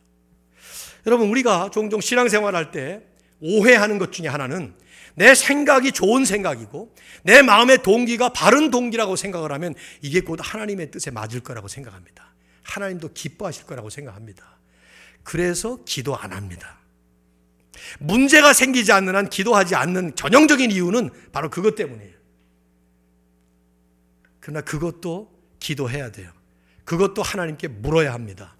여러분 우리가 종종 신앙생활할 때 오해하는 것 중에 하나는 내 생각이 좋은 생각이고 내 마음의 동기가 바른 동기라고 생각을 하면 이게 곧 하나님의 뜻에 맞을 거라고 생각합니다. 하나님도 기뻐하실 거라고 생각합니다. 그래서 기도 안 합니다. 문제가 생기지 않는 한 기도하지 않는 전형적인 이유는 바로 그것 때문이에요. 그러나 그것도 기도해야 돼요. 그것도 하나님께 물어야 합니다.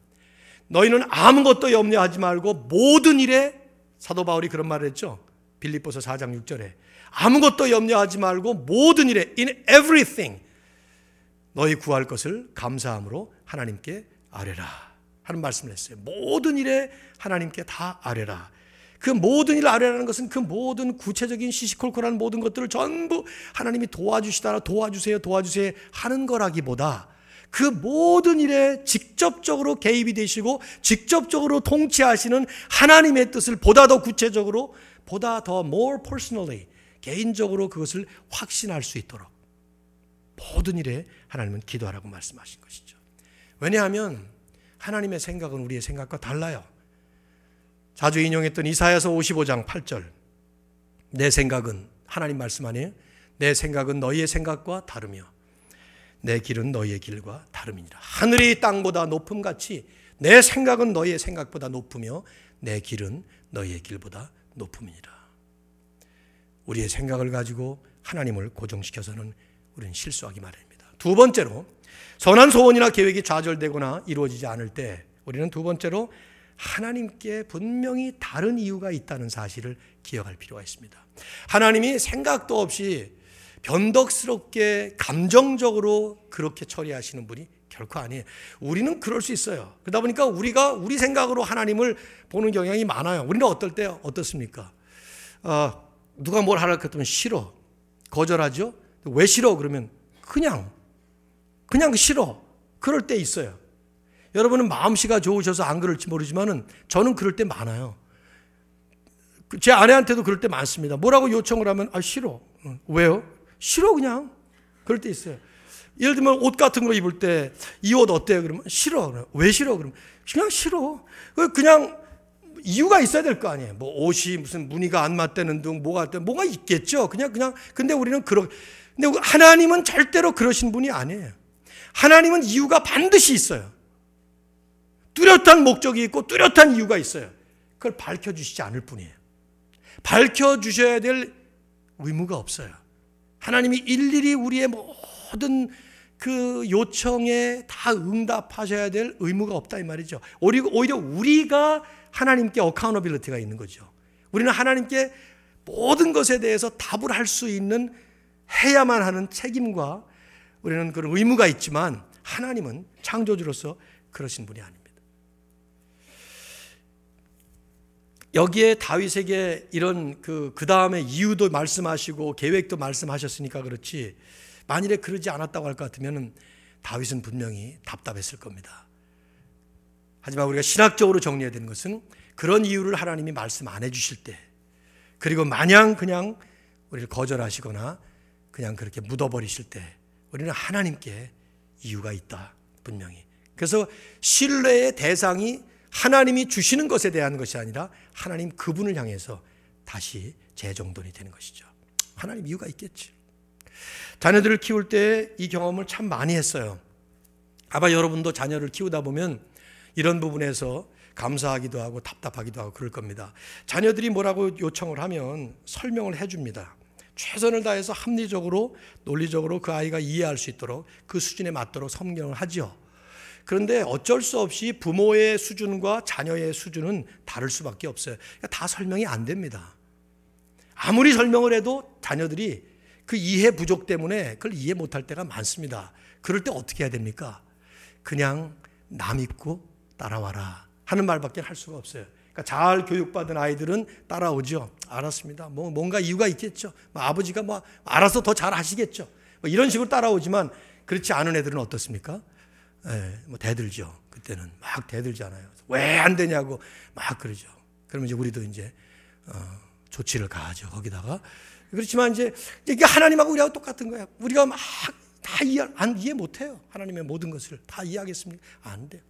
너희는 아무것도 염려하지 말고 모든 일에, 사도 바울이 그런 말을 했죠. 빌립보서 4장 6절에 아무것도 염려하지 말고 모든 일에 in everything 너희 구할 것을 감사함으로 하나님께 아뢰라 하는 말씀을 했어요. 모든 일에 하나님께 다 아뢰라. 그 모든 일을 아뢰라는 것은 그 모든 구체적인 시시콜콜한 모든 것들을 전부 하나님이 도와주시다라 도와주세요 하는 거라기보다 그 모든 일에 직접적으로 개입이 되시고 직접적으로 통치하시는 하나님의 뜻을 보다 더 구체적으로 보다 더 more personally 개인적으로 그것을 확신할 수 있도록 모든 일에 하나님은 기도하라고 말씀하신 것이죠. 왜냐하면 하나님의 생각은 우리의 생각과 달라요. 자주 인용했던 이사야서 55장 8절 내 생각은 하나님 말씀 아니에요? 내 생각은 너희의 생각과 다르며 내 길은 너희의 길과 다름이니라. 하늘이 땅보다 높음같이 내 생각은 너희의 생각보다 높으며 내 길은 너희의 길보다 높음이니라. 우리의 생각을 가지고 하나님을 고정시켜서는 우리는 실수하기 마련입니다. 두 번째로 선한 소원이나 계획이 좌절되거나 이루어지지 않을 때 우리는 두 번째로 하나님께 분명히 다른 이유가 있다는 사실을 기억할 필요가 있습니다. 하나님이 생각도 없이 변덕스럽게 감정적으로 그렇게 처리하시는 분이 결코 아니에요. 우리는 그럴 수 있어요. 그러다 보니까 우리가 우리 생각으로 하나님을 보는 경향이 많아요. 우리는 어떨 때 어떻습니까? 누가 뭘 하라고 했더니 싫어. 거절하죠. 왜 싫어? 그러면 그냥 싫어. 그럴 때 있어요. 여러분은 마음씨가 좋으셔서 안 그럴지 모르지만은 저는 그럴 때 많아요. 제 아내한테도 그럴 때 많습니다. 뭐라고 요청을 하면 싫어. 왜요? 싫어 그냥. 그럴 때 있어요. 예를 들면 옷 같은 거 입을 때 이 옷 어때요? 그러면 싫어. 왜 싫어? 그러면 그냥 싫어. 그냥 이유가 있어야 될 거 아니에요. 뭐 옷이 무슨 무늬가 안 맞다는 등 뭐가 있겠죠. 그냥 근데 우리는 근데 하나님은 절대로 그러신 분이 아니에요. 하나님은 이유가 반드시 있어요. 뚜렷한 목적이 있고 뚜렷한 이유가 있어요. 그걸 밝혀주시지 않을 뿐이에요. 밝혀주셔야 될 의무가 없어요. 하나님이 일일이 우리의 모든 그 요청에 다 응답하셔야 될 의무가 없다 이 말이죠. 오히려 우리가 하나님께 어카운터빌리티가 있는 거죠. 우리는 하나님께 모든 것에 대해서 답을 할 수 있는 해야만 하는 책임과 우리는 그런 의무가 있지만 하나님은 창조주로서 그러신 분이 아닙니다. 여기에 다윗에게 이런 그 다음에 이유도 말씀하시고 계획도 말씀하셨으니까 그렇지, 만일에 그러지 않았다고 할 것 같으면 다윗은 분명히 답답했을 겁니다. 하지만 우리가 신학적으로 정리해야 되는 것은 그런 이유를 하나님이 말씀 안 해주실 때, 그리고 마냥 그냥 우리를 거절하시거나 그냥 그렇게 묻어버리실 때 우리는 하나님께 이유가 있다, 분명히. 그래서 신뢰의 대상이 하나님이 주시는 것에 대한 것이 아니라 하나님 그분을 향해서 다시 재정돈이 되는 것이죠. 하나님 이유가 있겠지. 자녀들을 키울 때 이 경험을 참 많이 했어요. 아마 여러분도 자녀를 키우다 보면 이런 부분에서 감사하기도 하고 답답하기도 하고 그럴 겁니다. 자녀들이 뭐라고 요청을 하면 설명을 해줍니다. 최선을 다해서 합리적으로 논리적으로 그 아이가 이해할 수 있도록 그 수준에 맞도록 설명을 하죠. 그런데 어쩔 수 없이 부모의 수준과 자녀의 수준은 다를 수밖에 없어요. 그러니까 다 설명이 안 됩니다. 아무리 설명을 해도 자녀들이 그 이해 부족 때문에 그걸 이해 못할 때가 많습니다. 그럴 때 어떻게 해야 됩니까? 그냥 나 믿고 따라와라 하는 말밖에 할 수가 없어요. 그러니까 잘 교육받은 아이들은 따라오죠. 알았습니다. 뭔가 이유가 있겠죠. 아버지가 알아서 더 잘 하시겠죠. 이런 식으로 따라오지만 그렇지 않은 애들은 어떻습니까? 대들죠. 그때는 막 대들잖아요. 왜 안 되냐고 막 그러죠. 그러면 이제 우리도 이제 조치를 가하죠. 거기다가. 그렇지만 이제 이게 하나님하고 우리하고 똑같은 거예요. 우리가 막 다 이해 못해요. 하나님의 모든 것을 다 이해하겠습니까? 안 돼요.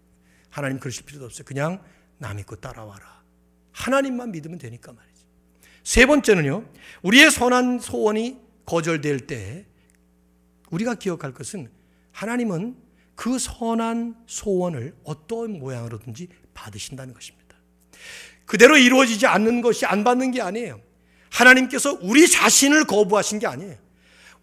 하나님 그러실 필요도 없어요. 그냥 나 믿고 따라와라. 하나님만 믿으면 되니까 말이죠. 세 번째는요, 우리의 선한 소원이 거절될 때 우리가 기억할 것은 하나님은 그 선한 소원을 어떤 모양으로든지 받으신다는 것입니다. 그대로 이루어지지 않는 것이 안 받는 게 아니에요. 하나님께서 우리 자신을 거부하신 게 아니에요.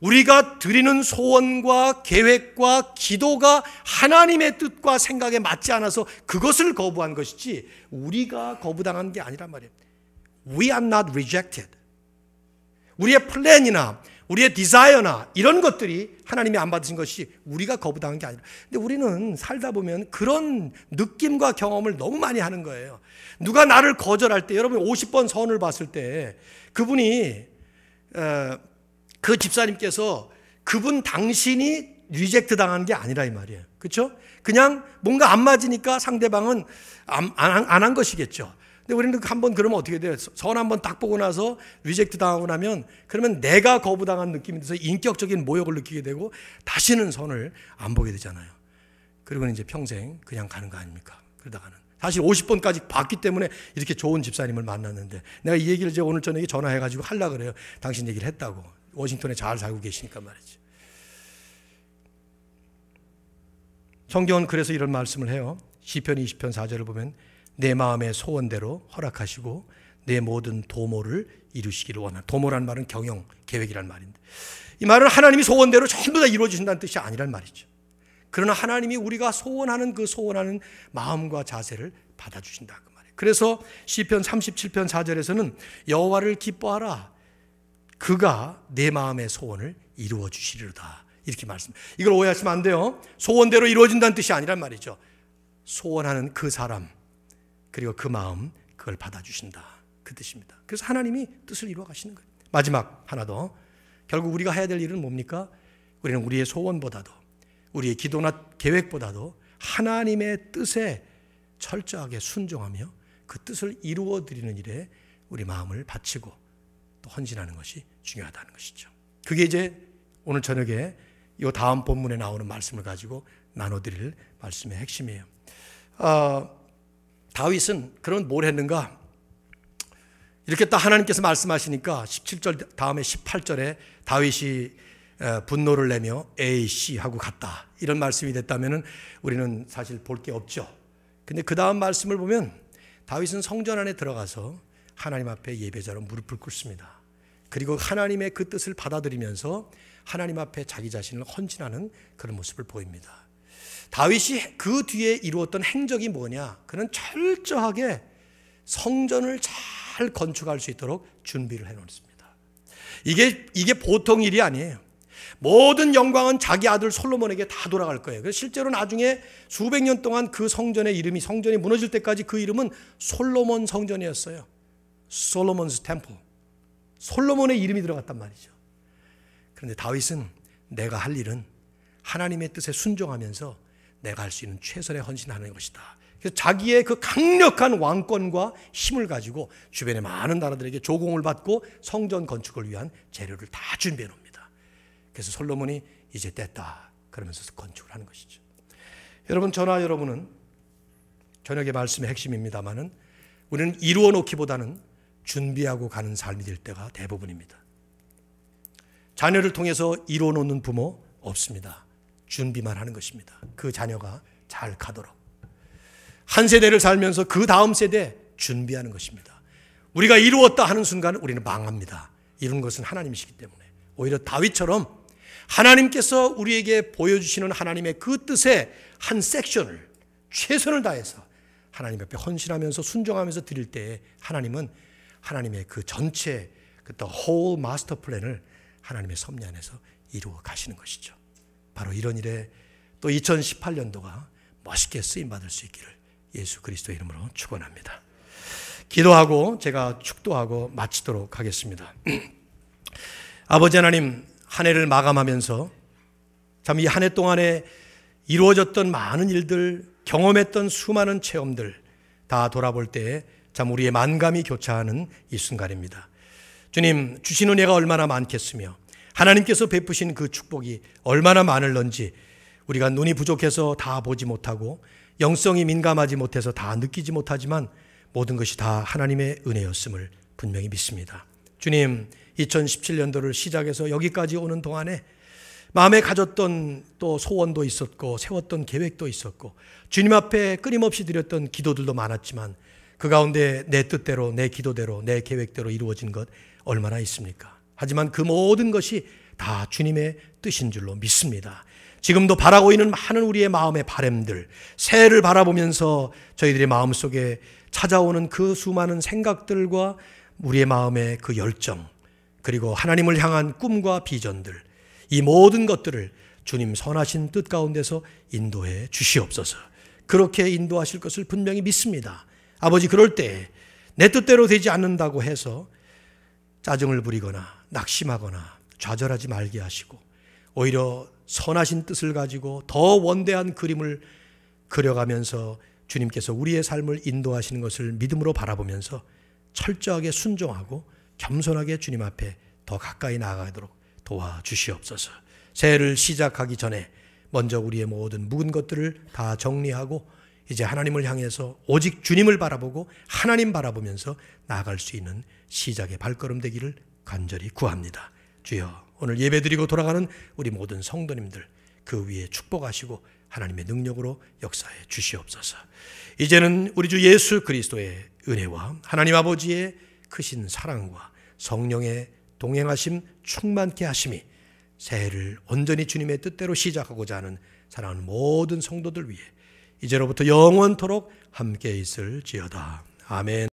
우리가 드리는 소원과 계획과 기도가 하나님의 뜻과 생각에 맞지 않아서 그것을 거부한 것이지 우리가 거부당한 게 아니란 말이에요. We are not rejected. 우리의 플랜이나 우리의 디자이어나 이런 것들이 하나님이 안 받으신 것이 우리가 거부당한 게 아니라, 근데 우리는 살다 보면 그런 느낌과 경험을 너무 많이 하는 거예요. 누가 나를 거절할 때, 여러분 50번 선을 봤을 때 그분이 그 집사님께서 그분 당신이 리젝트 당한 게 아니라 이 말이에요. 그렇죠? 그냥 뭔가 안 맞으니까 상대방은 안 한 것이겠죠. 근데 우리는 한번 그러면 어떻게 돼요? 선 한번 딱 보고 나서 리젝트 당하고 나면 그러면 내가 거부당한 느낌이 들어서 인격적인 모욕을 느끼게 되고 다시는 선을 안 보게 되잖아요. 그리고는 이제 평생 그냥 가는 거 아닙니까? 그러다가는 사실 50번까지 봤기 때문에 이렇게 좋은 집사님을 만났는데, 내가 이 얘기를 이제 오늘 저녁에 전화해가지고 하려고 그래요. 당신 얘기를 했다고. 워싱턴에 잘 살고 계시니까 말이지. 성경은 그래서 이런 말씀을 해요. 시편 20편 4절을 보면 내 마음의 소원대로 허락하시고 내 모든 도모를 이루시기를 원하는, 도모란 말은 경영, 계획이란 말인데, 이 말은 하나님이 소원대로 전부 다 이루어지신다는 뜻이 아니란 말이죠. 그러나 하나님이 우리가 소원하는 그 소원하는 마음과 자세를 받아주신다 그 말이에요. 그래서 시편 37편 4절에서는 여호와를 기뻐하라, 그가 내 마음의 소원을 이루어 주시리로다, 이렇게 말씀. 이걸 오해하시면 안 돼요. 소원대로 이루어진다는 뜻이 아니란 말이죠. 소원하는 그 사람 그리고 그 마음, 그걸 받아주신다, 그 뜻입니다. 그래서 하나님이 뜻을 이루어 가시는 거예요. 마지막 하나 더, 결국 우리가 해야 될 일은 뭡니까? 우리는 우리의 소원보다도 우리의 기도나 계획보다도 하나님의 뜻에 철저하게 순종하며 그 뜻을 이루어 드리는 일에 우리 마음을 바치고 또 헌신하는 것이 중요하다는 것이죠. 그게 이제 오늘 저녁에 이 다음 본문에 나오는 말씀을 가지고 나눠드릴 말씀의 핵심이에요. 다윗은 그런 뭘 했는가? 이렇게 딱 하나님께서 말씀하시니까 17절 다음에 18절에 다윗이 분노를 내며 에이씨 하고 갔다, 이런 말씀이 됐다면 우리는 사실 볼 게 없죠. 근데 그 다음 말씀을 보면 다윗은 성전 안에 들어가서 하나님 앞에 예배자로 무릎을 꿇습니다. 그리고 하나님의 그 뜻을 받아들이면서 하나님 앞에 자기 자신을 헌신하는 그런 모습을 보입니다. 다윗이 그 뒤에 이루었던 행적이 뭐냐? 그는 철저하게 성전을 잘 건축할 수 있도록 준비를 해놓습니다. 이게 보통 일이 아니에요. 모든 영광은 자기 아들 솔로몬에게 다 돌아갈 거예요. 그래서 실제로 나중에 수백 년 동안 그 성전의 이름이, 성전이 무너질 때까지 그 이름은 솔로몬 성전이었어요. 솔로몬스 템플. 솔로몬의 이름이 들어갔단 말이죠. 그런데 다윗은 내가 할 일은 하나님의 뜻에 순종하면서 내가 할 수 있는 최선의 헌신하는 것이다. 그래서 자기의 그 강력한 왕권과 힘을 가지고 주변의 많은 나라들에게 조공을 받고 성전 건축을 위한 재료를 다 준비해 놓습니다. 그래서 솔로몬이 이제 됐다 그러면서 건축을 하는 것이죠. 여러분, 저나 여러분은 저녁의 말씀의 핵심입니다만은 우리는 이루어 놓기보다는 준비하고 가는 삶이 될 때가 대부분입니다. 자녀를 통해서 이루어 놓는 부모 없습니다. 준비만 하는 것입니다. 그 자녀가 잘 가도록. 한 세대를 살면서 그 다음 세대 준비하는 것입니다. 우리가 이루었다 하는 순간 우리는 망합니다. 이룬 것은 하나님이시기 때문에. 오히려 다윗처럼 하나님께서 우리에게 보여주시는 하나님의 그 뜻의 한 섹션을 최선을 다해서 하나님 앞에 헌신하면서 순종하면서 드릴 때에 하나님은 하나님의 그 전체 그 whole master plan을 하나님의 섭리 안에서 이루어 가시는 것이죠. 바로 이런 일에 또 2018년도가 멋있게 쓰임받을 수 있기를 예수 그리스도의 이름으로 축원합니다. 기도하고 제가 축도하고 마치도록 하겠습니다. 아버지 하나님, 한 해를 마감하면서 참 이 한 해 동안에 이루어졌던 많은 일들, 경험했던 수많은 체험들 다 돌아볼 때에 참 우리의 만감이 교차하는 이 순간입니다. 주님, 주신 은혜가 얼마나 많겠으며 하나님께서 베푸신 그 축복이 얼마나 많을런지 우리가 눈이 부족해서 다 보지 못하고 영성이 민감하지 못해서 다 느끼지 못하지만 모든 것이 다 하나님의 은혜였음을 분명히 믿습니다. 주님, 2017년도를 시작해서 여기까지 오는 동안에 마음에 가졌던 또 소원도 있었고 세웠던 계획도 있었고 주님 앞에 끊임없이 드렸던 기도들도 많았지만 그 가운데 내 뜻대로, 내 기도대로, 내 계획대로 이루어진 것 얼마나 있습니까? 하지만 그 모든 것이 다 주님의 뜻인 줄로 믿습니다. 지금도 바라고 있는 많은 우리의 마음의 바람들, 새해를 바라보면서 저희들의 마음속에 찾아오는 그 수많은 생각들과 우리의 마음의 그 열정, 그리고 하나님을 향한 꿈과 비전들, 이 모든 것들을 주님 선하신 뜻 가운데서 인도해 주시옵소서. 그렇게 인도하실 것을 분명히 믿습니다. 아버지, 그럴 때 내 뜻대로 되지 않는다고 해서 짜증을 부리거나 낙심하거나 좌절하지 말게 하시고 오히려 선하신 뜻을 가지고 더 원대한 그림을 그려가면서 주님께서 우리의 삶을 인도하시는 것을 믿음으로 바라보면서 철저하게 순종하고 겸손하게 주님 앞에 더 가까이 나아가도록 도와주시옵소서. 새해를 시작하기 전에 먼저 우리의 모든 묵은 것들을 다 정리하고 이제 하나님을 향해서 오직 주님을 바라보고 하나님 바라보면서 나아갈 수 있는 시작의 발걸음 되기를 간절히 구합니다. 주여, 오늘 예배드리고 돌아가는 우리 모든 성도님들 그 위에 축복하시고 하나님의 능력으로 역사해 주시옵소서. 이제는 우리 주 예수 그리스도의 은혜와 하나님 아버지의 크신 사랑과 성령의 동행하심 충만케 하심이 새해를 온전히 주님의 뜻대로 시작하고자 하는 사랑하는 모든 성도들 위해 이제로부터 영원토록 함께 있을지어다. 아멘.